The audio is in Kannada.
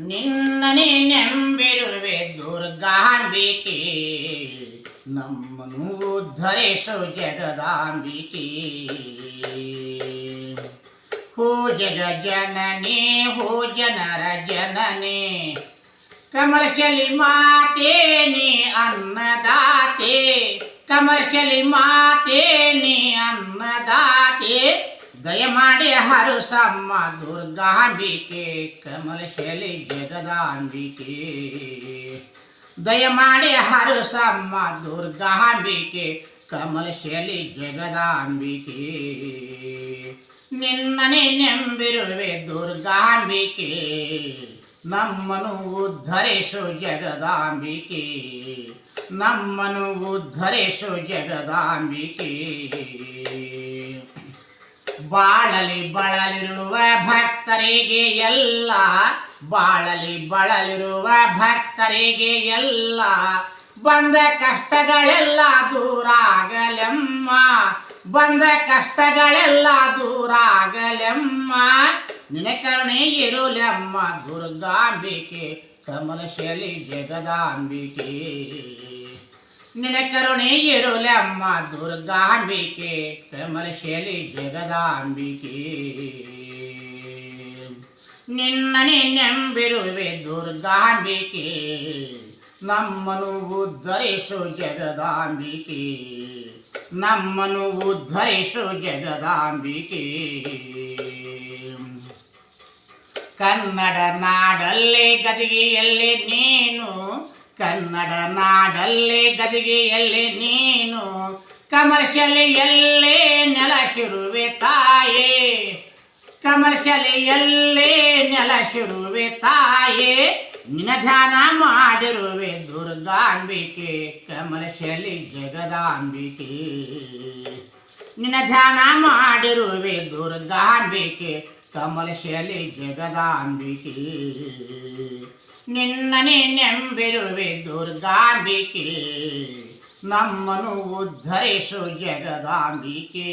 ನಿನ್ನನೆ ನೆಂಬಿರುವೆ ದುರ್ಗಾಂಬಿಕೆ, ನಮ್ಮನ್ನು ಉದ್ಧರಿಸು ಜಗದಾಂಬಿಕೆ. ಹೋ ಜಗ ಜನನೇ, ಹೋ ಜನರ ಜನನೇ, ಕಮಲಶಲಿ ಮಾತೆ ನೀ ಅನ್ನದಾತೆ, ಕಮಲಶಲಿ ಮಾತೆ ನೀ ಅನ್ನದಾತೆ. ದಯಮಾಡಿ ಹರುಸಮ್ಮ ದುರ್ಗಾಂಬಿಕೆ, ಕಮಲಶಲಿ ಜಗದಾಂಬಿಕೆ. ದಯಮಾಡಿ ಹರುಸಮ್ಮ ದುರ್ಗಾಂಬಿಕೆ, ಕಮಲಶಲಿ ಜಗದಾಂಬಿಕೆ. ನಿನ್ನನೆ ನೆಂಬಿರುವೆ ದುರ್ಗಾಂಬಿಕೆ, ನಮ್ಮನು ಉದ್ಧರಿಸು ಜಗದಾಂಬಿಕೆ, ನಮ್ಮನು ಉದ್ಧರಿಸು ಜಗದಾಂಬಿಕೆ. ಬಾಳಲಿ ಬಳಲಿರುವ ಭಕ್ತರಿಗೆ ಎಲ್ಲ, ಬಾಳಲಿ ಬಳಲಿರುವ ಭಕ್ತರಿಗೆ ಎಲ್ಲ, ಬಂದ ಕಷ್ಟಗಳೆಲ್ಲ ದೂರಾಗಲೆಮ್ಮ, ಬಂದ ಕಷ್ಟಗಳೆಲ್ಲ ದೂರಾಗಲೆಮ್ಮ. ನಿನ ಕರುಣೆ ಇರುಲೆಮ್ಮ ದುರ್ಗಾಂಬಿಕೆ, ಕಮಲಶಲಿ ಜಗದಾಂಬಿಕೆ. ನಿನ ಕರುಣೆ ಇರುಲೆಮ್ಮ ದುರ್ಗಾಂಬಿಕೆ, ಕಮಲಶಲಿ ಜಗದಾಂಬಿಕೆ. ನಿನ್ನನೆ ನೆಂಬಿರುವೆ ದುರ್ಗಾಂಬಿಕೆ, ನಮ್ಮನು ಉದ್ಧರಿಸು ಜಗದಾಂಬಿಕೆ, ನಮ್ಮನು ಉದ್ಧರಿಸು ಜಗದಾಂಬಿಕೆ. ಕನ್ನಡ ನಾಡಲ್ಲೇ ಗದಿಗೆಯಲ್ಲಿ ನೀನು, ಕನ್ನಡ ನಾಡಲ್ಲೇ ಗದಿಗೆಯಲ್ಲಿ ನೀನು, ಕಮಲಶಲಿಯಲ್ಲೇ ನೆಲಸಿರುವೆ ತಾಯೇ, ಕಮಲಶಲಿಯಲ್ಲೇ ನೆಲಸಿರುವೆ ತಾಯೇ. ನಿನ ಧ್ಯಾನ ಮಾಡಿರುವೆ ದುರ್ಗಾಂಬಿಕೆ, ಕಮಲಶಲಿ ಜಗದಾಂಬಿಕೆ. ನಿನ ಧ್ಯಾನ ಮಾಡಿರುವೆ ದುರ್ಗಾಂಬಿಕೆ, ಕಮಲಶಲಿ ಜಗದಾಂಬಿಕೆ. ನಿನ್ನನೆ ನೆಂಬಿರುವೆ ದುರ್ಗಾಂಬಿಕೆ, ನಮ್ಮನು ಉದ್ಧರಿಸು ಜಗದಾಂಬಿಕೆ.